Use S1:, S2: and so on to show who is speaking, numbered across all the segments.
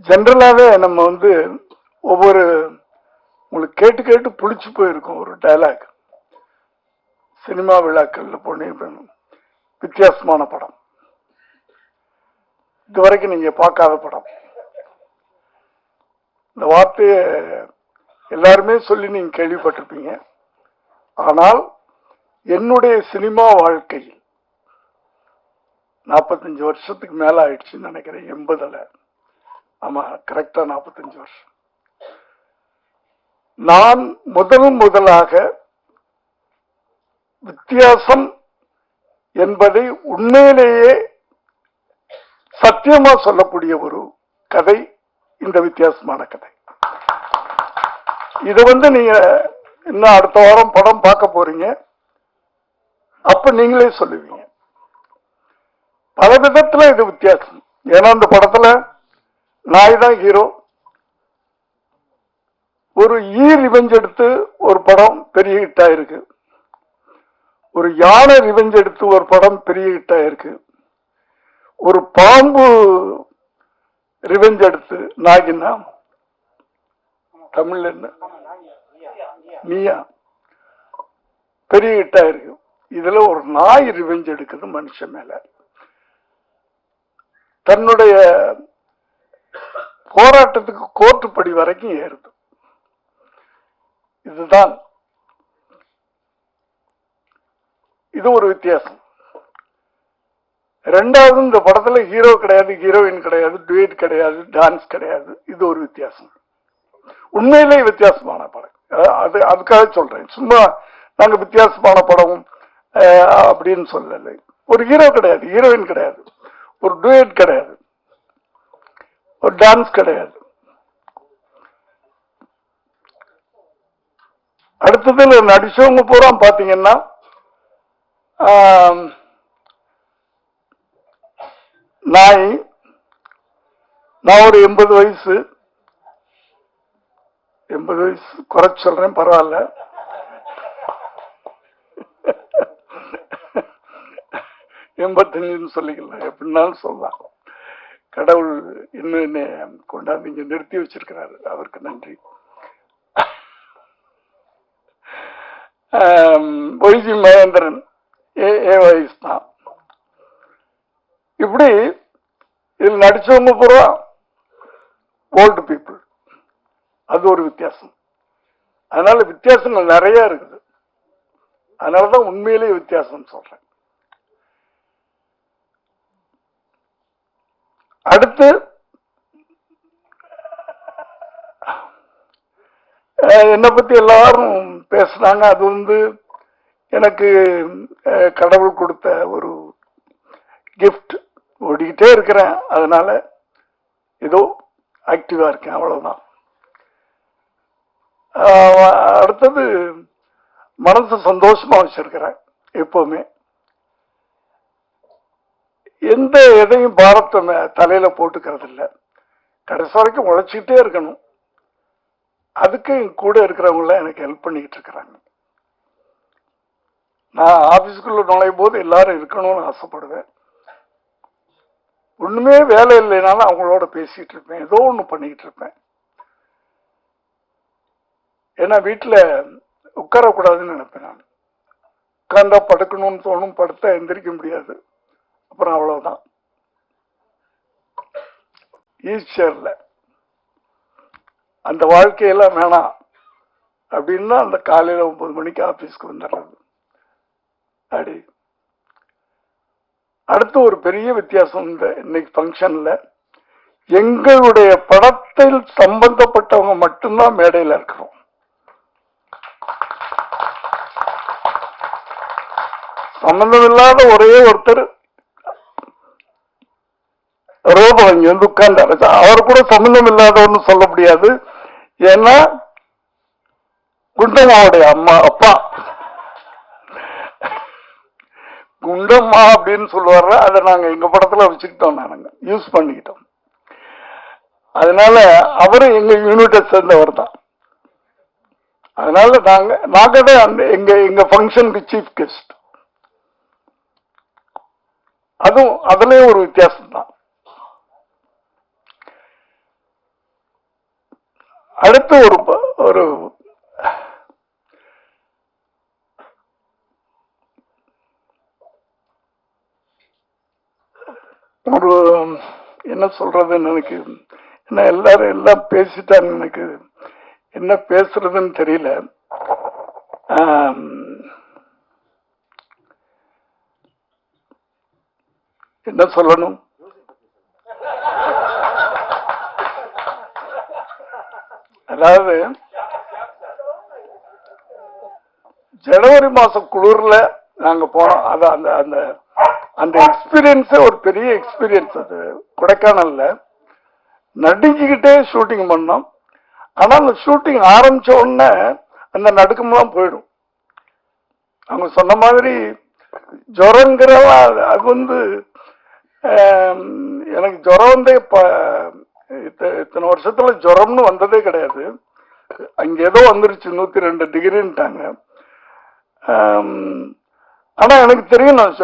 S1: ஜென்ரலாவே நம்ம ஒவ்வொரு உங்களுக்கு கேட்டு கேட்டு புளிச்சு போயிருக்கும் ஒரு டயலாக். சினிமா விழாக்கள்ல போனீங்க, வித்தியாசமான படம், இதுவரைக்கும் நீங்க பார்க்காத படம், இந்த வார்த்தையை எல்லாருமே சொல்லி நீங்க கேள்விப்பட்டிருப்பீங்க. ஆனால் என்னுடைய சினிமா வாழ்க்கையில் 45 வருஷத்துக்கு மேல ஆயிடுச்சுன்னு நினைக்கிறேன். 80ல, ஆமா கரெக்டா 45 வருஷம். நான் முதலாக வித்தியாசம் என்பதை உண்மையிலேயே சத்தியமா சொல்லக்கூடிய ஒரு கதை இந்த வித்தியாசமான கதை. இது நீங்க இன்னும் அடுத்த வாரம் படம் பார்க்க போறீங்க, அப்ப நீங்களே சொல்லுவீங்க. பல விதத்துல இது வித்தியாசம். ஏன்னா இந்த படத்துல நாய் தான் ஹீரோ. ஒரு ரிவெஞ்ச் எடுத்து ஒரு படம் பெரிய ஹிட் ஆயிருக்கு. ஒரு யானை ரிவெஞ்ச் எடுத்து ஒரு படம் பெரிய ஹிட் ஆயிருக்கு. ஒரு பாம்பு ரிவெஞ்ச் எடுத்து, நாகினா தமிழ்ல என்ன, நீயா, பெரிய ஹிட் ஆயிருக்கு. இதுல ஒரு நாய் ரிவெஞ்ச் எடுக்குது மனுஷன் மேல. தன்னுடைய போராட்டத்துக்கு கோர்ட்டு படி வரைக்கும் ஏறுது. இதுதான் இது ஒரு வித்தியாசம். ரெண்டாவது, இந்த படத்துல ஹீரோ கிடையாது, ஹீரோயின் கிடையாது, டுவேட் கிடையாது, டான்ஸ் கிடையாது. இது ஒரு வித்தியாசம். உண்மையிலேயே வித்தியாசமான படம். அதுக்காக சொல்றேன். சும்மா நாங்க வித்தியாசமான படம் அப்படின்னு சொல்லலை. ஒரு ஹீரோ கிடையாது, ஹீரோயின் கிடையாது, ஒரு டுவேட் கிடையாது, ஒரு டான்ஸ் கிடையாது. அடுத்ததுல நடிச்சவங்க பூரா பாத்தீங்கன்னா நான் ஒரு 80 வயசு குறைச்சு சொல்றேன், பரவாயில்ல. எண்பத்தஞ்சுன்னு சொல்லிக்கலாம், எப்படின்னாலும் சொல்லலாம். கடவுள் இன்னும் என்ன கொண்டாந்து இங்க நிறுத்தி வச்சிருக்கிறாரு, அவருக்கு நன்றி. ஒய்ஜி மகேந்திரன் வயசு தான். இப்படி இதில் நடிச்சவங்க பூரா ஓல்டு பீப்புள். அது ஒரு வித்தியாசம். அதனால வித்தியாசங்கள் நிறைய இருக்குது. அதனாலதான் உண்மையிலேயே வித்தியாசம் சொல்றேன். அடுத்து என்னை பத்தி எல்லாரும் பேசுறாங்க. அது எனக்கு கடவுள் கொடுத்த ஒரு கிஃப்ட். ஓடிக்கிட்டே இருக்கிறேன், அதனால ஏதோ ஆக்டிவா இருக்கேன், அவ்வளவுதான். அடுத்தது, மனசு சந்தோஷமா வச்சிருக்கிறேன் எப்பவுமே. எந்த எதையும் பாரத்தை தலையில போட்டுக்கிறது இல்லை. கடைசி வரைக்கும் உழைச்சிக்கிட்டே இருக்கணும். அதுக்கு கூட இருக்கிறவங்கள எனக்கு ஹெல்ப் பண்ணிக்கிட்டு இருக்கிறாங்க. நான் ஆபீஸ்க்குள்ள நுழையும் போது எல்லாரும் இருக்கணும்னு ஆசைப்படுவேன். ஒண்ணுமே வேலை இல்லைனாலும் அவங்களோட பேசிட்டு இருப்பேன், ஏதோ ஒண்ணு பண்ணிக்கிட்டு இருப்பேன். ஏன்னா வீட்டுல உட்காரக்கூடாதுன்னு நினைப்பேன். நான் உட்கார்ந்தா படுக்கணும்னு தோணும், படுத்தா எந்திரிக்க முடியாது. அப்புறம் அவ்வளவுதான், ஈஸ்டர்ல அந்த வாழ்க்கையெல்லாம் வேணாம் அப்படின்னா அந்த காலையில 9 மணிக்கு ஆபீஸ்க்கு வந்துடுறது. அப்படி அடுத்து ஒரு பெரிய வித்தியாசம், இந்த இன்னைக்கு பங்கன்ல எங்களுடைய படத்தில் சம்பந்தப்பட்டவங்க மட்டும்தான் மேடையில் இருக்கிறோம். சம்பந்தம் இல்லாத ஒரே ஒருத்தர் ரோபோ இங்க உட்கார்ந்தாரு. அவர் கூட சம்பந்தம் இல்லாதவன்னு சொல்ல முடியாது. ஏன்னா குண்டம்மாவுடைய அப்பா குண்டம்மா அப்படின்னு சொல்லுவாரு. அதை நாங்க எங்க படத்துல வச்சுக்கிட்டோம், நாங்க யூஸ் பண்ணிக்கிட்டோம். அதனால அவரும் எங்க யூனிட்டை சேர்ந்தவர் தான். அதனால நாங்க தான் எங்க ஃபங்க்ஷனுக்கு சீஃப் கெஸ்ட். அதுலயும் ஒரு வித்தியாசம் தான். அடுத்து ஒரு ஒரு என்ன சொல்றதுன்னு எனக்கு என்ன எல்லாரும் எல்லாம் பேசிட்டாங்க, எனக்கு என்ன பேசுறதுன்னு தெரியல. என்ன சொல்லணும்? அதாவது ஜனவரி மாசம் குளிர்ல நாங்க போனோம். அது அந்த அந்த அந்த எக்ஸ்பீரியன்ஸே ஒரு பெரிய எக்ஸ்பீரியன்ஸ். அது கொடைக்கானல்ல நடுங்கிக்கிட்டே ஷூட்டிங் பண்ணோம். ஆனா அந்த ஷூட்டிங் ஆரம்பிச்ச உடனே அந்த நடுக்கம்லாம் போயிடும். அவங்க சொன்ன மாதிரி ஜுரங்கிறவா அது வந்து எனக்கு ஜுரம் வந்து இத்தனை வருஷத்துல ஜுரம்னு வந்ததே கிடையாது. அங்க ஏதோ வந்துருச்சு 102 டிகிரின்ட்டாங்க. ஆனா எனக்கு தெரியும், நான்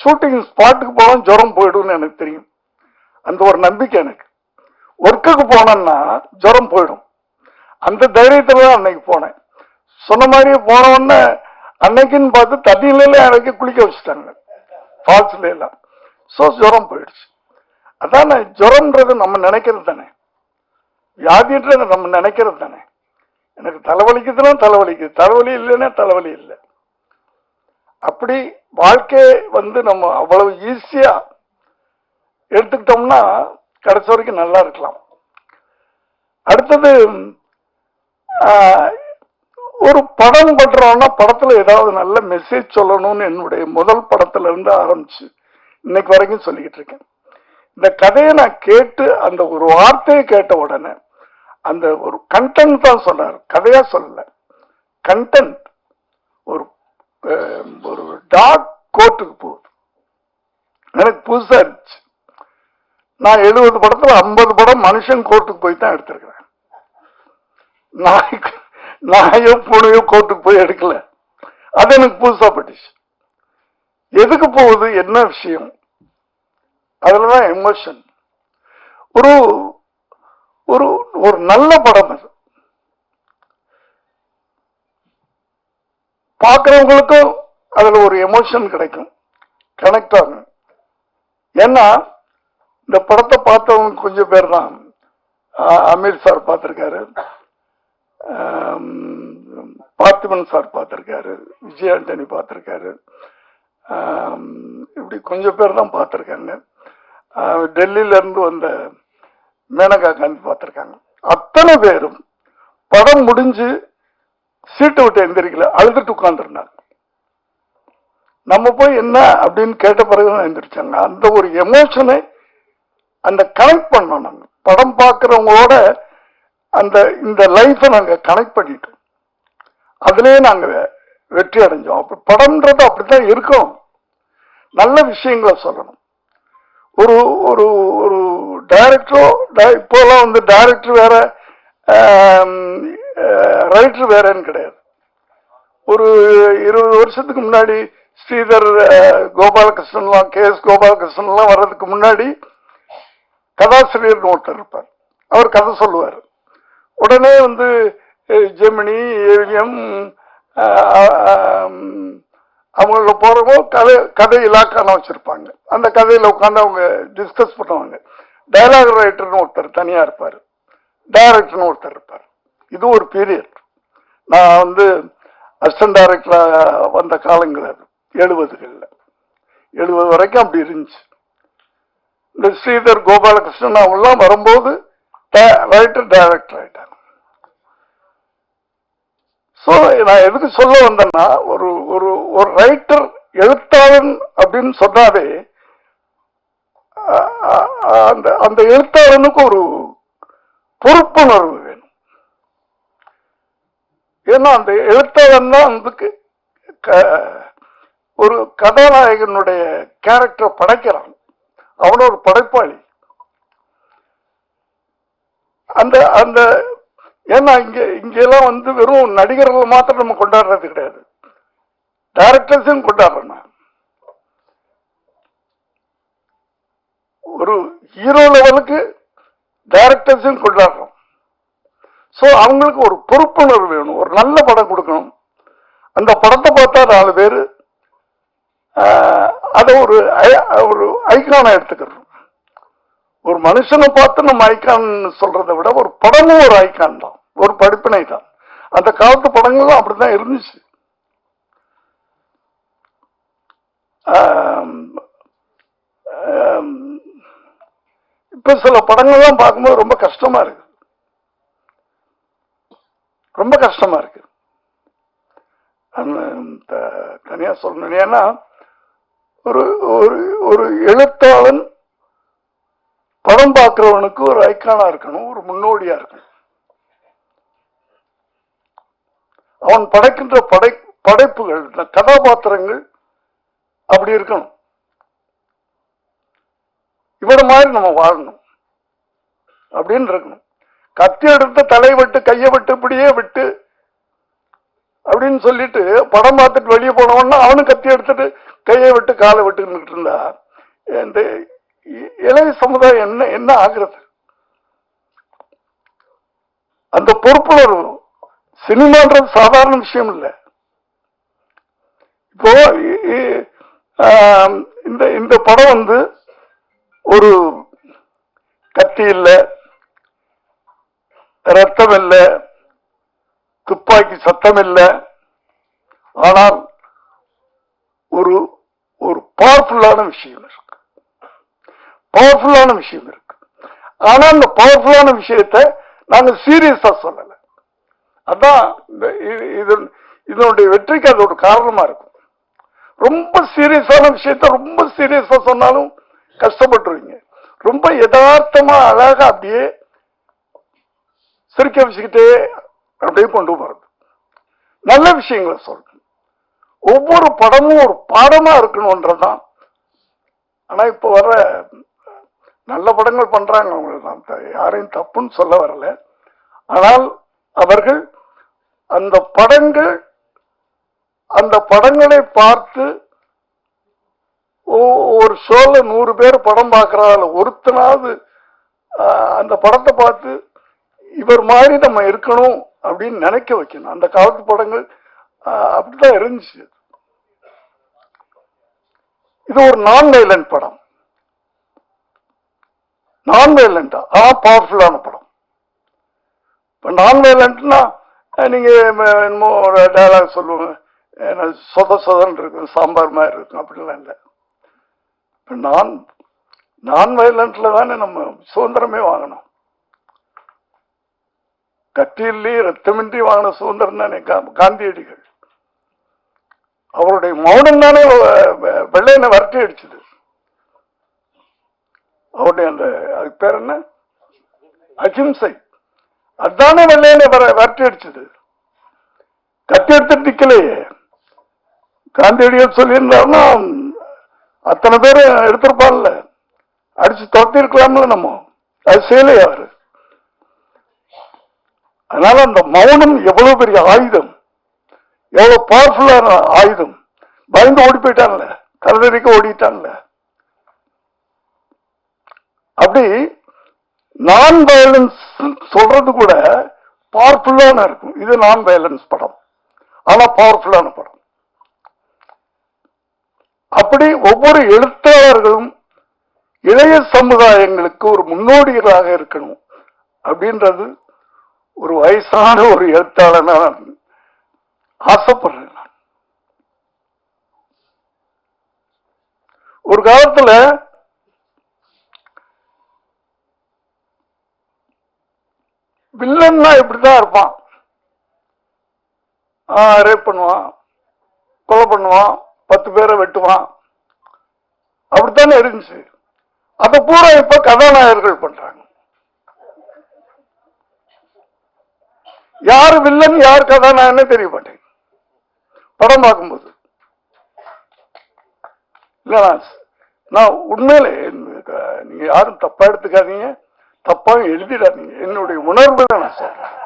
S1: ஷூட்டிங் ஸ்பாட்டுக்கு போனா ஜுரம் போயிடும்னு எனக்கு தெரியும். அந்த ஒரு நம்பிக்கை எனக்கு. ஒர்க்குக்கு போனேன்னா ஜுரம் போயிடும். அந்த தைரியத்துல தான் அன்னைக்கு போனேன். சொன்ன மாதிரியே போன உடனே அன்னைக்குன்னு பார்த்து தண்ணியில எனக்கு குளிக்க வச்சுட்டாங்க, ஃபால்ஸ்ல எல்லாம். சோ ஜுரம் போயிடுச்சு. அதான் ஜுரம்ன்றது நம்ம நினைக்கிறது தானே, வியாதின்றது நம்ம நினைக்கிறது தானே. எனக்கு தலைவலிக்குதுன்னா தலைவலிக்குது, தலைவலி இல்லைன்னா தலைவலி இல்லை. அப்படி வாழ்க்கை வந்து நம்ம அவ்வளவு ஈஸியா எடுத்துக்கிட்டோம்னா கடைசி வரைக்கும் நல்லா இருக்கலாம். அடுத்தது ஒரு படம் பண்றோம்னா படத்துல ஏதாவது நல்ல மெசேஜ் சொல்லணும்னு என்னுடைய முதல் படத்துல இருந்து ஆரம்பிச்சு இன்னைக்கு வரைக்கும் சொல்லிக்கிட்டு இருக்கேன். இந்த கதையை நான் கேட்டு அந்த ஒரு வார்த்தையை கேட்ட உடனே அந்த ஒரு கண்டென்ட் தான் சொன்னார், கதையா சொல்லல. கண்டென்ட். ஒரு ஒரு டாக் கோர்ட்டுக்கு போகுது, எனக்கு புதுசா இருந்துச்சு. நான் 70 படத்துல 50 படம் மனுஷன் கோர்ட்டுக்கு போய் தான் எடுத்திருக்கிறேன். நாயோ பூனையோ கோர்ட்டுக்கு போய் எடுக்கல. அது எனக்கு புதுசா பட்டுச்சு. எதுக்கு போகுது, என்ன விஷயம், அதுலதான் எமோஷன். ஒரு ஒரு ஒரு நல்ல படம் அது. பார்க்கிறவங்களுக்கும் அதுல ஒரு எமோஷன் கிடைக்கும், கனெக்ட் ஆகும். ஏன்னா இந்த படத்தை பார்த்தவங்க கொஞ்சம் பேர் தான். அமீர் சார் பார்த்திருக்காரு, பார்த்திபன் சார் பார்த்திருக்காரு, விஜய் ஆண்டனி பார்த்திருக்காரு, இப்படி கொஞ்சம் பேர் தான் பார்த்திருக்காங்க. டெல்லியில இருந்து வந்த மேனகா காந்தி பார்த்திருக்காங்க. அத்தனை பேரும் படம் முடிஞ்சு சீட்டை விட்டு எந்திரிக்கல, அழுதுட்டு உட்கார்ந்துருந்தாங்க. நம்ம போய் என்ன அப்படின்னு கேட்ட பிறகுதான் எந்திரிச்சாங்க. அந்த ஒரு எமோஷனை அந்த கனெக்ட் பண்ணோம். நாங்க படம் பார்க்கிறவங்களோட அந்த இந்த லைஃபை நாங்க கனெக்ட் பண்ணிட்டோம். அதுலயே நாங்க வெற்றி அடைஞ்சோம். அப்ப படம்ன்றது அப்படித்தான் இருக்கும். நல்ல விஷயங்களை சொல்லணும். ஒரு ஒரு ஒரு டைரக்டரோ, இப்போலாம் வந்து டைரக்டர் வேற ரைட்டர் வேறன்னு கிடையாது. ஒரு 20 வருஷத்துக்கு முன்னாடி ஸ்ரீதர் கோபாலகிருஷ்ணன்லாம், KS கோபாலகிருஷ்ணன்லாம் வர்றதுக்கு முன்னாடி கதாசிரியர் ஒருத்தர் இருப்பார். அவர் கதை சொல்லுவார். உடனே வந்து ஜெமினி, ஏவிஎம் அவங்கள போறவோ கதை இலாக்கான வச்சிருப்பாங்க. அந்த கதையில உட்காந்து அவங்க டிஸ்கஸ் பண்ணுவாங்க. டயலாக் ரைட்டர்னு ஒருத்தர் தனியா இருப்பார், டைரக்டர்னு ஒருத்தர் இருப்பார். இது ஒரு பீரியட். நான் வந்து அசிஸ்டன்ட் டைரக்டரா வந்த காலங்கள் அது 70களில் 70 வரைக்கும் அப்படி இருந்துச்சு. இந்த ஸ்ரீதர் கோபாலகிருஷ்ணன் அவங்கெல்லாம் வரும்போது ரைட்டர் டைரக்டர் ஆயிட்டாங்க. சோ நான் எதுக்கு சொல்ல வந்தேன்னா, ஒரு ஒரு ஒரு ரைட்டர் எழுத்தாளன் அப்படின்னு சொன்னாவே அந்த அந்த எழுத்தாளனுக்கு ஒரு பொறுப்புணர்வு வேணும். ஏன்னா அந்த எழுத்தாளன் தான் அதுக்கு ஒரு கதாநாயகனுடைய கேரக்டர் படைக்கிறான். அவன ஒரு படைப்பாளி. அந்த அந்த ஏன்னா இங்கெல்லாம் வந்து வெறும் நடிகர்கள் மாத்திரம் நம்ம கொண்டாடுறது கிடையாது, டைரக்டர்ஸும் கொண்டாடுறோம். ஒரு ஹீரோ லெவலுக்கு டைரக்டர்ஸும் கொண்டாடுறோம். சோ அவங்களுக்கு ஒரு பொறுப்புணர்வு வேணும், ஒரு நல்ல படம் கொடுக்கணும். அந்த படத்தை பார்த்தா 4 பேரு அதை ஒரு ஐகானா எடுத்துக்கிறோம். ஒரு மனுஷனை பார்த்து நம்ம ஐகான் சொல்றதை விட ஒரு படமும் ஒரு ஐகான் தான், ஒரு படிப்பினை தான். அந்த காலத்து படங்கள்லாம் அப்படிதான் இருந்துச்சு. இப்ப சில படங்கள்லாம் பார்க்கும்போது ரொம்ப கஷ்டமா இருக்கு, ரொம்ப கஷ்டமா இருக்கு. தனியா சொல்லணும். ஏன்னா ஒரு ஒரு எழுத்தாளன் படம் பார்க்கிறவனுக்கு ஒரு ஐக்கானா இருக்கணும், ஒரு முன்னோடியா இருக்கணும். அவன் படைக்கின்ற படைப்புகள், கதாபாத்திரங்கள் அப்படி இருக்கணும். இவட மாதிரி நம்ம வாழணும் அப்படின்னு இருக்கணும். கத்தி எடுத்து தலை விட்டு கையை விட்டு இப்படியே விட்டு அப்படின்னு சொல்லிட்டு படம் பார்த்துட்டு வெளியே போனவன்னா அவனு கத்தி எடுத்துட்டு கையை விட்டு காலை விட்டுக்கிட்டு இருந்தா இந்த இளைய சமுதாயம் என்ன ஆகிறது? அந்த பொறுப்புணர்வு, சினிமான்றது சாதாரண விஷயம் இல்லை. இப்போ இந்த படம் ஒரு கத்தி இல்லை, ரத்தம் இல்லை, துப்பாக்கி சத்தம் இல்லை, ஆனால் ஒரு ஒரு பவர்ஃபுல்லான விஷயம் இருக்கு, பவர்ஃபுல்லான விஷயம் இருக்கு. ஆனா அந்த பவர்ஃபுல்லான விஷயத்தை நாங்க சீரியஸா சொல்லல. அதான் இதனுடைய வெற்றிக்கு அது ஒரு காரணமா இருக்கும். ரொம்ப சீரியஸான விஷயத்த ரொம்ப சீரியஸா சொன்னாலும் கஷ்டப்பட்டுருவீங்க. ரொம்ப யதார்த்தமா அழகா அப்படியே சிரிக்க வச்சுக்கிட்டே அப்படியே கொண்டு போறது, நல்ல விஷயங்களை சொல்லணும். ஒவ்வொரு படமும் ஒரு பாடமா இருக்கணும்ன்றதான். ஆனா இப்ப வர நல்ல படங்கள் பண்றாங்க, அவங்க யாரையும் தப்புன்னு சொல்ல வரல. ஆனால் அவர்கள் அந்த படங்களை பார்த்து ஒரு ஷோல 100 பேர் படம் பார்க்கறால ஒருத்தனாவது அந்த படத்தை பார்த்து இவர் மாதிரி நம்ம இருக்கணும் அப்படின்னு நினைக்க வைக்கணும். அந்த காலத்து படங்கள் அப்படிதான் இருந்துச்சு. இது ஒரு நான் வயலண்ட் படம், நான் வயலண்டா பவர்ஃபுல்லான படம். இப்ப நான் வயலண்ட்னா நீங்க என்னமோ ஒரு டயலாக் சொல்லுவாங்க, சொதன்னு இருக்கும், சாம்பார் மாதிரி இருக்கும், அப்படிலாம் இல்லை. நான் வயலண்ட்ல தானே நம்ம சுதந்திரமே வாங்கணும். கத்தியிலே ரத்தமின்றி வாங்கின சுதந்திரம் தானே காந்தியடிகள். அவருடைய மௌனம் தானே வெள்ளையனை வரட்டி அடிச்சது. அவருடைய அந்த அதுக்கு பேர் என்ன, அகிம்சை, அதுதானே வெள்ளையனை வரட்டி அடிச்சது. கத்தி எடுத்து நிக்கலையே. காந்தியடிகள் சொல்லியிருந்தாருன்னா அத்தனை பேர் எடுத்திருப்பான்ல, அடிச்சு துரத்தி இருக்கலாம்ல. நம்ம அது செய்யலையா அவரு? அதனால அந்த மௌனம் எவ்வளவு பெரிய ஆயுதம், எவ்வளவு பவர்ஃபுல்லான ஆயுதம். பயந்து ஓடி போயிட்டான்ல, கருதறிக்க ஓடிட்டான்ல. அப்படி நான் வயலன்ஸ் சொல்றது கூட பவர்ஃபுல்லான இருக்கும். இது நான் வயலன்ஸ் படம், ஆனா பவர்ஃபுல்லான படம். அப்படி ஒவ்வொரு எழுத்தாளர்களும் இளைய சமுதாயங்களுக்கு ஒரு முன்னோடிகளாக இருக்கணும் அப்படின்றது ஒரு வயசான ஒரு எழுத்தாளனா ஆசைப்படுறேன். ஒரு காலத்துல வில்லன்னா இப்படிதான் இருப்பான், ரேப் பண்ணுவான், கொலை பண்ணுவான், 10 பேரை வெட்டுவான், அப்படித்தானே இருந்துச்சு. அத பூரா இப்ப கதாநாயகர்கள் பண்றாங்க. யாரு வில்லன் யார் கதாநாயகனே தெரிய மாட்டேங்குது படம் பார்க்கும்போது. இல்ல நான் உண்மையிலே, நீங்க யாரும் தப்பா எடுத்துக்காதீங்க, தப்பா எழுதிடாதீங்க. என்னுடைய உணர்வு தான் நான் சொல்றேன்.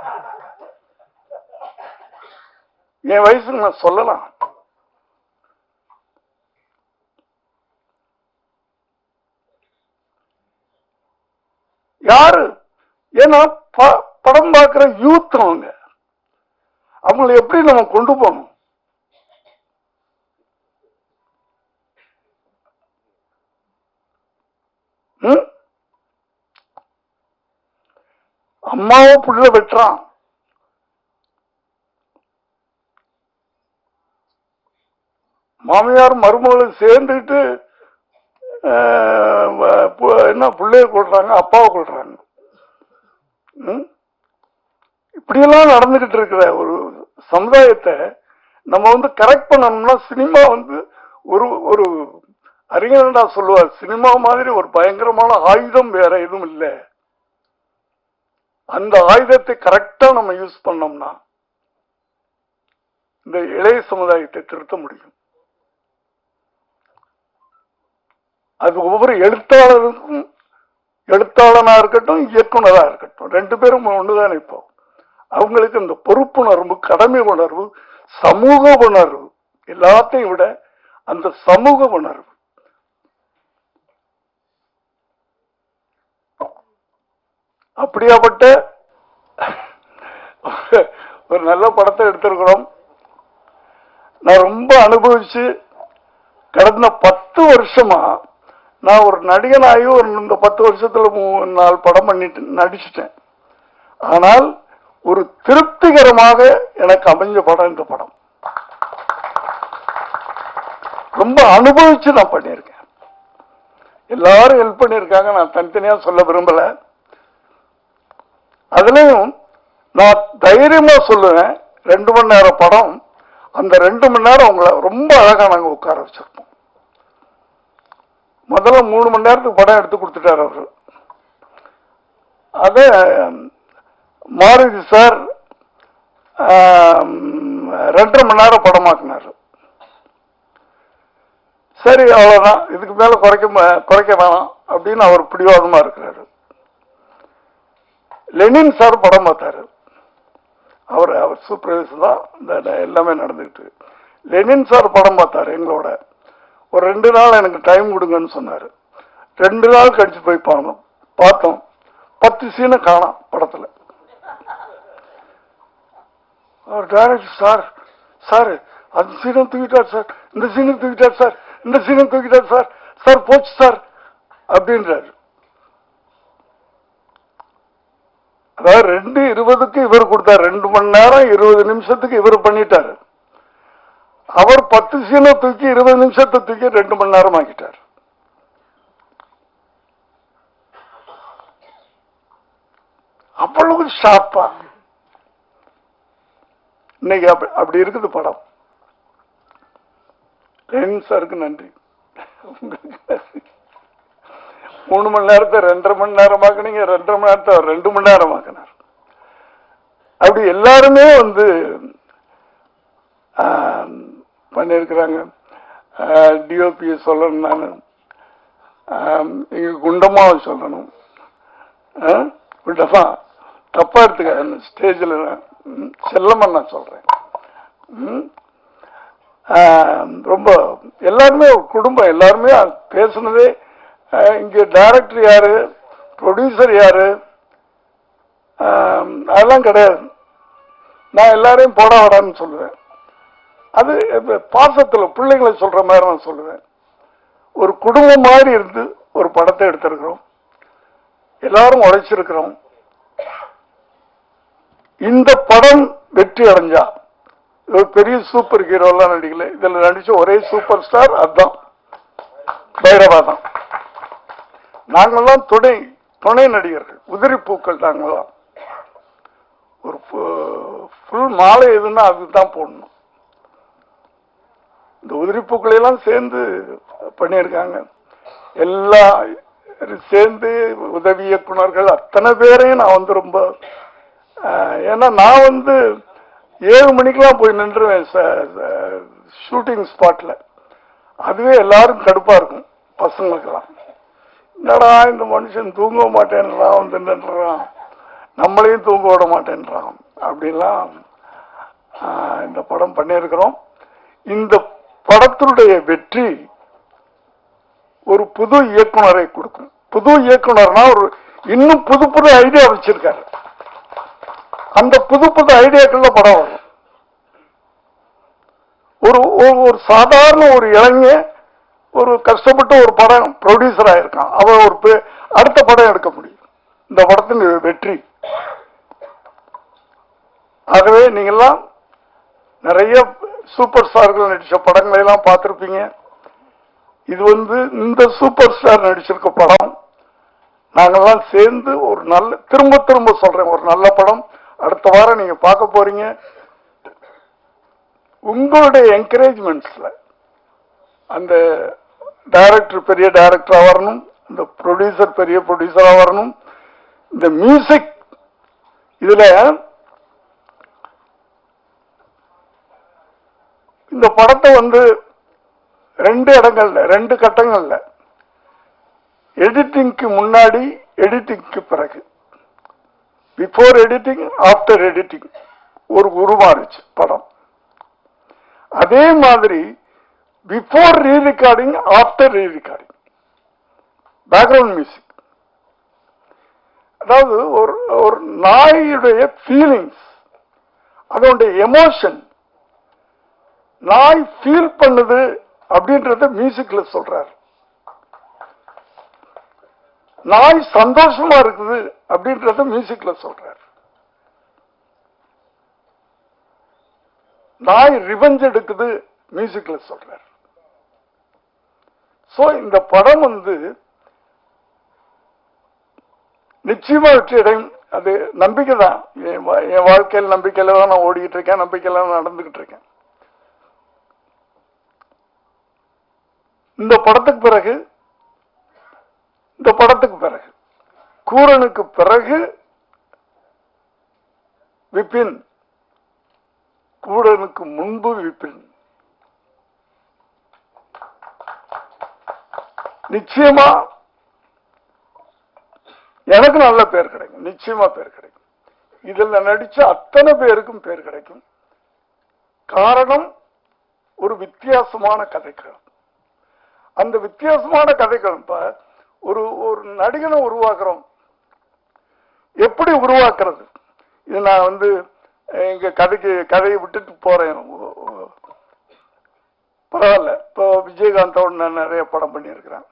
S1: என் வயசுக்கு நான் சொல்லலாம். யாரு? ஏன்னா படம் பார்க்கிற யூத் அவங்களை எப்படி நம்ம கொண்டு போகணும்? அம்மாவும் புள்ள வெட்டுறான், மாமியார் மருமகளும் சேர்ந்துட்டு என்ன பிள்ளைய கொள்றாங்க, அப்பாவை கொள்றாங்க. இப்படியெல்லாம் நடந்துகிட்டு இருக்கிற ஒரு சமுதாயத்தை நம்ம கரெக்ட் பண்ணணும்னா சினிமா ஒரு ஒரு அறிஞர்டா சொல்லுவார், சினிமா மாதிரி ஒரு பயங்கரமான ஆயுதம் வேற எதுவும் இல்லை. அந்த ஆயுதத்தை கரெக்டா நம்ம யூஸ் பண்ணோம்னா இந்த இளைய சமுதாயத்தை திருத்த முடியும். அது ஒவ்வொரு எழுத்தாளருக்கும், எழுத்தாளனா இருக்கட்டும் இயக்குனரா இருக்கட்டும், ரெண்டு பேரும் ஒண்ணுதான். இப்போ அவங்களுக்கு இந்த பொறுப்புணர்வு, கடமை உணர்வு, சமூக உணர்வு, எல்லாத்தையும் விட அந்த சமூக உணர்வு. அப்படியாப்பட்ட ஒரு நல்ல படத்தை எடுத்திருக்கிறோம். நான் ரொம்ப அனுபவிச்சு கடந்த 10 வருஷமா நான் ஒரு நடிகனாகி இந்த 10 வருஷத்துல 4 படம் பண்ணிட்டு நடிச்சுட்டேன். ஆனால் ஒரு திருப்திகரமாக எனக்கு அமைஞ்ச படம் இந்த படம். ரொம்ப அனுபவிச்சு நான் பண்ணியிருக்கேன். எல்லாரும் ஹெல்ப் பண்ணியிருக்காங்க, நான் தனித்தனியா சொல்ல விரும்பல. அதுலயும் நான் தைரியமா சொல்லுவேன், 2 மணி நேரம் படம். அந்த 2 மணி நேரம் உங்களை ரொம்ப அழகா நாங்க உட்கார வச்சிருப்போம். முதல்ல 3 மணி நேரத்துக்கு படம் எடுத்து கொடுத்துட்டாரு அவரு. அத மாருதி சார் 2.5 மணி நேரம் படமாக்குனாரு. சரி அவ்வளவுதான், இதுக்கு மேல குறைக்க வேணாம் அப்படின்னு அவர் பிடிவாதமா இருக்கிறாரு. லெனின் சார் படம் பார்த்தாரு. அவர் சூப்பர்வைசர் தான் இந்த எல்லாமே நடந்துகிட்டு. லெனின் சார் படம் பார்த்தாரு எங்களோட. ஒரு 2 நாள் எனக்கு டைம் கொடுங்கன்னு சொன்னாரு. 2 நாள் கழிச்சு போய் பார்த்தோம். 10 சீனை காணோம் படத்துல. அவர் டைரக்டர் சார் அந்த சீனம் தூக்கிட்டார் சார், இந்த சீனம் தூக்கிட்டார் சார், இந்த சீனம் தூக்கிட்டார் சார், சார் போச்சு சார் அப்படின்றாரு. அதாவது 2:20க்கு இவர் கொடுத்தார், 2 மணி நேரம் 20 நிமிஷத்துக்கு இவர் பண்ணிட்டாரு. அவர் 10 சீனை தூக்கி 20 நிமிஷத்தை தூக்கி 2 மணி நேரம் ஆக்கிட்டார். அவ்வளவு ஷார்ப்பா இன்னைக்கு அப்படி இருக்குது படம். லெனின் சாருக்கு நன்றி. 3 மணி நேரத்தை 2.5 மணி நேரமாக்குனீங்க, 2.5 மணி நேரத்தை 2 மணி நேரமாக்கினார். அப்படி எல்லாருமே பண்ணிருக்கிறாங்க. டிஓபி சொல்லணும், நான் இங்க குண்டமாவை சொல்லணும். குண்டமா தப்பா எடுத்துக்க, ஸ்டேஜில் செல்லமன் நான் சொல்றேன். ரொம்ப எல்லாருமே குடும்பம், எல்லாருமே பேசுனதே. இங்க டைரக்டர் யாரு, ப்ரொடியூசர் யாரு, அதெல்லாம் கிடையாது. நான் எல்லாரையும் போட வாடான்னு சொல்லுவேன். அது பாசத்துல பிள்ளைங்களை சொல்ற மாதிரி நான் சொல்லுவேன். ஒரு குடும்பம் மாதிரி இருந்து ஒரு படத்தை எடுத்திருக்கிறோம், எல்லாரும் உழைச்சிருக்கிறோம். இந்த படம் வெற்றி அடைஞ்சா ஒரு பெரிய சூப்பர் ஹீரோ எல்லாம் நடிக்கல, இதுல நடிச்ச ஒரே சூப்பர் ஸ்டார் அதுதான், பைரவா தான். நாங்கெல்லாம் துணை நடிகர்கள், உதிரி பூக்கள். நாங்கெல்லாம் ஒரு ஃபுல் மாலை எதுன்னா அதுதான் போடணும். இந்த உதிரி பூக்களை எல்லாம் சேர்ந்து பண்ணியிருக்காங்க. எல்லாம் சேர்ந்து உதவி இயக்குனர்கள் அத்தனை பேரையும் நான் ரொம்ப, ஏன்னா நான் 7 மணிக்கெல்லாம் போய் நின்றுவேன் ஷூட்டிங் ஸ்பாட்ல. அதுவே எல்லாரும் கடுப்பா இருக்கும் பசங்களுக்கெல்லாம். என்னடா இந்த மனுஷன் தூங்க மாட்டேன்றான், நின்றுறான், நம்மளையும் தூங்க விட மாட்டேன்றான் அப்படின்லாம் இந்த படம் பண்ணியிருக்கிறோம். இந்த படத்தினுடைய வெற்றி ஒரு புது இயக்குனரை கொடுக்கும். புது இயக்குனர்னா ஒரு இன்னும் புது ஐடியா வச்சிருக்காரு. அந்த புது புது ஐடியாக்கள்ல படம் வரும். ஒரு ஒரு சாதாரண ஒரு இளைஞன் ஒரு கஷ்டப்பட்டு ஒரு படம் ப்ரொடியூசர் ஆயிருக்கான், அவன் ஒரு அடுத்த படம் எடுக்க முடியும். இந்த படத்தின் வெற்றி. ஆகவே நீங்கெல்லாம் நிறைய சூப்பர் ஸ்டார்கள் நடிச்ச படங்களை எல்லாம் பார்த்திருப்பீங்க. இது இந்த சூப்பர் ஸ்டார் நடிச்சிருக்க படம். நாங்கெல்லாம் சேர்ந்து ஒரு நல்ல, திரும்ப திரும்ப சொல்றேன், ஒரு நல்ல படம் அடுத்த வாரம் நீங்க பார்க்க போறீங்க. உங்களுடைய என்கரேஜ்மெண்ட்ஸ்ல அந்த டைரக்டர் பெரிய டைரக்டரா வரணும், இந்த ப்ரொடியூசர் பெரிய ப்ரொடியூசரா வரணும். இந்த மியூசிக் இதுல இந்த படத்தை 2 இடங்கள்ல 2 கட்டங்கள்ல, எடிட்டிங்க்கு முன்னாடி, எடிட்டிங்க்கு பிறகு, பிஃபோர் எடிட்டிங் ஆஃப்டர் எடிட்டிங் ஒரு உருமாறுச்சு படம். அதே மாதிரி பிஃபோர் ரீ ரெக்கார்டிங் ஆஃப்டர் ரீ ரெக்கார்டிங் பேக்ரவுண்ட் மியூசிக். அதாவது ஒரு நாயுடைய ஃபீலிங்ஸ், அதோடைய எமோஷன், நாய் ஃபீல் பண்ணுது அப்படின்றத மியூசிக்ல சொல்றாரு. நாய் சந்தோஷமா இருக்குது அப்படின்றத மியூசிக்ல சொல்றாரு. நாய் ரிவெஞ்ச் எடுக்குது மியூசிக்ல சொல்றாரு. சோ இந்த படம் நிச்சயமா வெற்றி அடையும். அது நம்பிக்கை தான். என் வாழ்க்கையில் நம்பிக்கையில தான் நான் ஓடிக்கிட்டு இருக்கேன், நம்பிக்கையில தான் நடந்துகிட்டு இருக்கேன். இந்த படத்துக்கு பிறகு கூரனுக்கு பிறகு விபின், கூரனுக்கு முன்பு விபின். நிச்சயமா எனக்கு நல்ல பேர் கிடைக்கும், நிச்சயமா பேர் கிடைக்கும். இதுல நடிச்ச அத்தனை பேருக்கும் பேர் கிடைக்கும். காரணம் ஒரு வித்தியாசமான கதைக்களம். அந்த வித்தியாசமான கதைக்களம் ஒரு நடிகனை உருவாக்குறோம், எப்படி உருவாக்குறது? இது நான் எங்க கதையை விட்டுட்டு போறேன், பரவாயில்ல. இப்போ விஜயகாந்தோட நான் நிறைய படம் பண்ணியிருக்கிறேன்.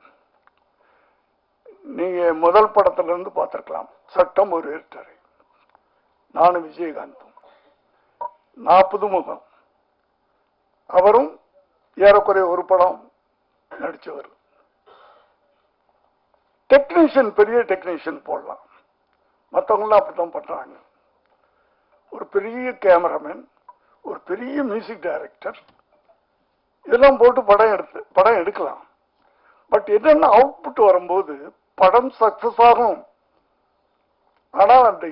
S1: நீங்க முதல் படத்துல இருந்து பார்த்திருக்கலாம், சட்டம் ஒரு ஏற்றாரை. நானும் விஜயகாந்தும், நான் புதுமுகம், அவரும் ஏறக்குறைய ஒரு படம் நடிச்சவர். டெக்னீஷியன், பெரிய டெக்னீஷியன் போடலாம், மற்றவங்களாம் அப்படித்தான் பண்றாங்க. ஒரு பெரிய கேமராமேன், ஒரு பெரிய மியூசிக் டைரக்டர், இதெல்லாம் போட்டு படம் எடுக்கலாம். பட் என்னென்ன அவுட்புட் வரும்போது படம் சக்சஸ் ஆகும். ஆனா அந்த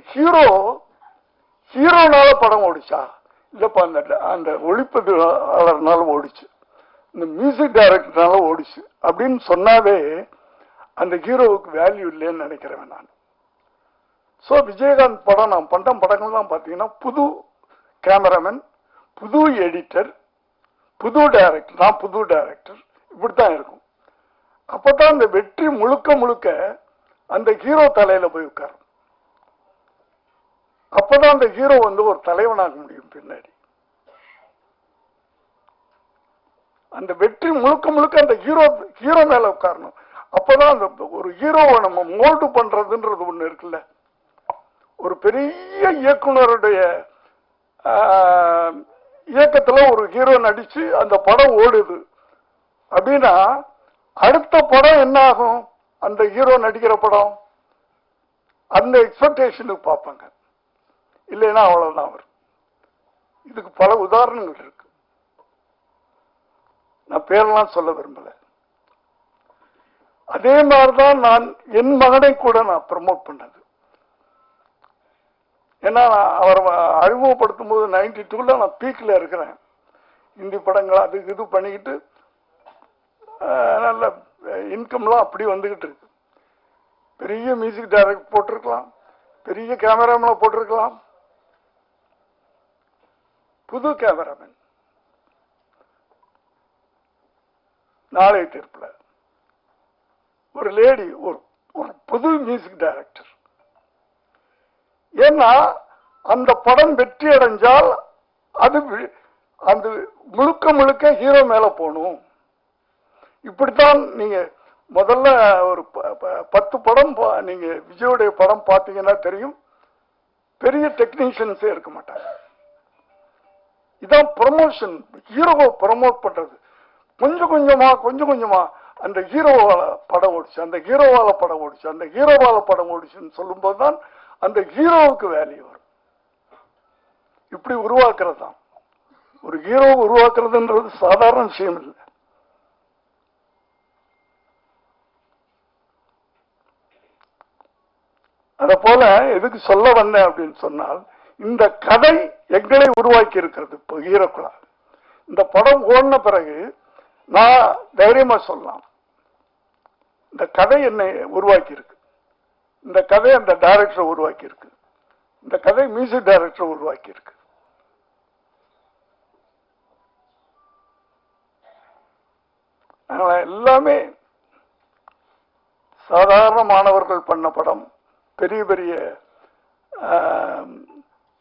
S1: ஹீரோனால படம் ஓடிச்சா இல்லப்பா, அந்த ஒளிப்பதிவாளர்னால ஓடிச்சு, இந்த மியூசிக் டைரக்டர்னால ஓடிச்சு அப்படின்னு சொன்னாவே அந்த ஹீரோவுக்கு வேல்யூ இல்லைன்னு நினைக்கிறேன் நான். சோ விஜயகாந்த் படம், நான் பண்ற படங்கள்லாம் பாத்தீங்கன்னா புது கேமராமேன், புது எடிட்டர், புது டைரக்டர், நான் புது டைரக்டர், இப்படித்தான் இருக்கும். அப்பதான் அந்த வெற்றி முழுக்க அந்த ஹீரோ தலையில போய் உட்காரும். அப்பதான் அந்த ஹீரோ ஒரு தலைவனாக முடியும் பின்னாடி. அந்த வெற்றி முழுக்க அந்த ஹீரோ மேல உட்காரணும். அப்பதான் அந்த ஒரு ஹீரோவை நம்ம மோல்டு பண்றதுன்றது ஒண்ணு இருக்குல்ல. ஒரு பெரிய இயக்குனருடைய இயக்கத்துல ஒரு ஹீரோ நடிச்சு அந்த படம் ஓடுது அப்படின்னா அடுத்த படம் என்ன ஆகும்? அந்த ஹீரோ நடிக்கிற படம் அந்த எக்ஸ்பெக்டேஷனுக்கு பார்ப்பாங்க, இல்லைன்னா அவ்வளவுதான் வரும். இதுக்கு பல உதாரணங்கள் இருக்கு, நான் பேரெல்லாம் சொல்ல விரும்பல. அதே மாதிரிதான் நான் என் மகனை கூட நான் ப்ரமோட் பண்ணது. ஏன்னா அவரை அறிமுகப்படுத்தும் போது 92ல நான் பீக்ல இருக்கிறேன். இந்தி படங்கள் அது இது பண்ணிக்கிட்டு நல்ல இன்கம்லாம் அப்படி வந்துகிட்டு இருக்கு. பெரிய மியூசிக் டைரக்டர் போட்டிருக்கலாம், பெரிய கேமராமேன் போட்டிருக்கலாம். புது கேமராமேன் நாளை தீர்ப்புல ஒரு லேடி, ஒரு புது மியூசிக் டைரக்டர். ஏன்னா அந்த படம் வெற்றி அடைஞ்சால் அது அந்த முழுக்க முழுக்க ஹீரோ மேல போகணும். இப்படித்தான் நீங்க முதல்ல ஒரு 10 படம் நீங்க விஜயோடைய படம் பார்த்தீங்கன்னா தெரியும், பெரிய டெக்னீஷியன்ஸே இருக்க மாட்டாங்க. இதான் ப்ரமோஷன், ஹீரோவை ப்ரமோட் பண்றது. கொஞ்சம் கொஞ்சமா அந்த ஹீரோவால படம் ஓடிச்சு, அந்த ஹீரோவால படம் ஓடிச்சு, அந்த ஹீரோவால படம் ஓடிச்சுன்னு சொல்லும் போதுதான் அந்த ஹீரோவுக்கு வேல்யூ வரும். இப்படி உருவாக்குறது தான் ஒரு ஹீரோ உருவாக்குறதுன்றது சாதாரண விஷயம் இல்லை. அத போல எதுக்கு சொல்ல வந்தேன் அப்படின்னு சொன்னால், இந்த கதை எங்களை உருவாக்கி இருக்கிறது. இப்போ ஹீரோக்களா இந்த படம் ஓடின பிறகு நான் தைரியமா சொல்லலாம், இந்த கதை என்னை உருவாக்கி இருக்கு, இந்த கதை அந்த டைரக்டரை உருவாக்கி இருக்கு, இந்த கதை மியூசிக் டைரக்டரை உருவாக்கி இருக்கு. எல்லாமே சாதாரண மாணவர்கள் பண்ண படம், பெரிய பெரிய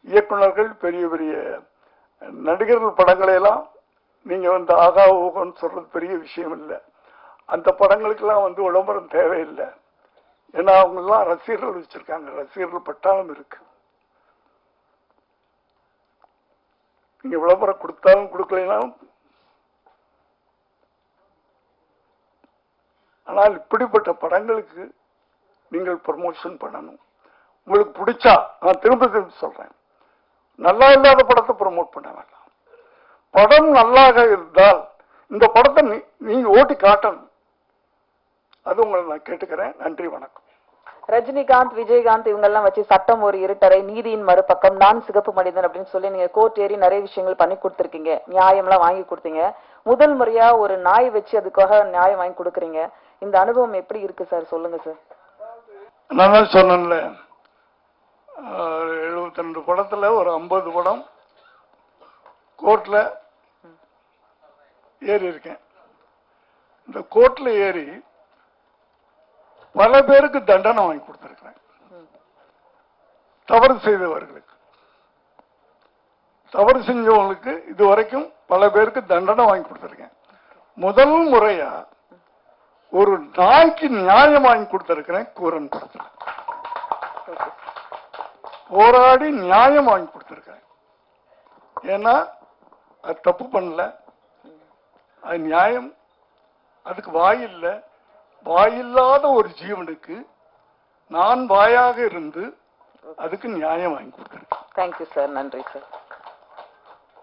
S1: இயக்குநர்கள், பெரிய பெரிய நடிகர்கள் படங்களை எல்லாம் நீங்க ஆகா ஊகன்னு சொல்றது பெரிய விஷயம் இல்லை. அந்த படங்களுக்கெல்லாம் விளம்பரம் தேவையில்லை. ஏன்னா அவங்க எல்லாம் ரசிகர்கள் வச்சிருக்காங்க, ரசிகர்கள் பட்டாலும் இருக்கு. நீங்க விளம்பரம் கொடுத்தாலும் கொடுக்கலைனாலும், ஆனால் இப்படிப்பட்ட படங்களுக்கு நீங்கள் ப்ரமோஷன் பண்ணணும். உங்களுக்கு பிடிச்சா, நான் திரும்ப சொல்றேன், நல்லா இல்லாத படத்தை ப்ரமோட் பண்ண வேண்டாம். படம் நல்லாக இருந்தால் இந்த படத்தை நீங்க ஓட்டி காட்டணும். அது உங்களை நான் கேட்டுக்கிறேன். நன்றி, வணக்கம்.
S2: ரஜினிகாந்த், விஜயகாந்த் இவங்க எல்லாம் வச்சு சட்டம் ஒரு இருட்டறை, நீதியின் மறுபக்கம், நான் சிகப்பு மனிதன் அப்படின்னு சொல்லி நீங்க கோர்ட் ஏறி நிறைய விஷயங்கள் பண்ணி கொடுத்துருக்கீங்க, நியாயம் எல்லாம் வாங்கி கொடுத்தீங்க. முதல் முறையா ஒரு நாய் வச்சு அதுக்காக நியாயம் வாங்கி கொடுக்குறீங்க. இந்த அனுபவம் எப்படி இருக்கு சார், சொல்லுங்க சார்.
S1: நான் தான் சொன்னேன்ல, 72 படத்துல ஒரு 50 படம் கோர்ட்ல ஏறி இருக்கேன். இந்த கோர்ட்ல ஏறி பல பேருக்கு தண்டனை வாங்கி கொடுத்திருக்கிறேன். தவறு செய்தவர்களுக்கு, தவறு செஞ்சவங்களுக்கு இதுவரைக்கும் பல பேருக்கு தண்டனை வாங்கி கொடுத்திருக்கேன். முதல் முறையா ஒரு நாய்க்கு நியாயம் வாங்கி கொடுத்திருக்கிறேன். கூரன் படத்துல போராடி நியாயம் வாங்கி கொடுத்திருக்கிறேன். ஏன்னா அது தப்பு பண்ணல, அது நியாயம். அதுக்கு வாயில்லை, வாயில்லாத ஒரு ஜீவனுக்கு நான் வாயாக இருந்து அதுக்கு நியாயம் வாங்கி கொடுக்கிறேன்.
S2: தேங்க்யூ சார், நன்றி சார்.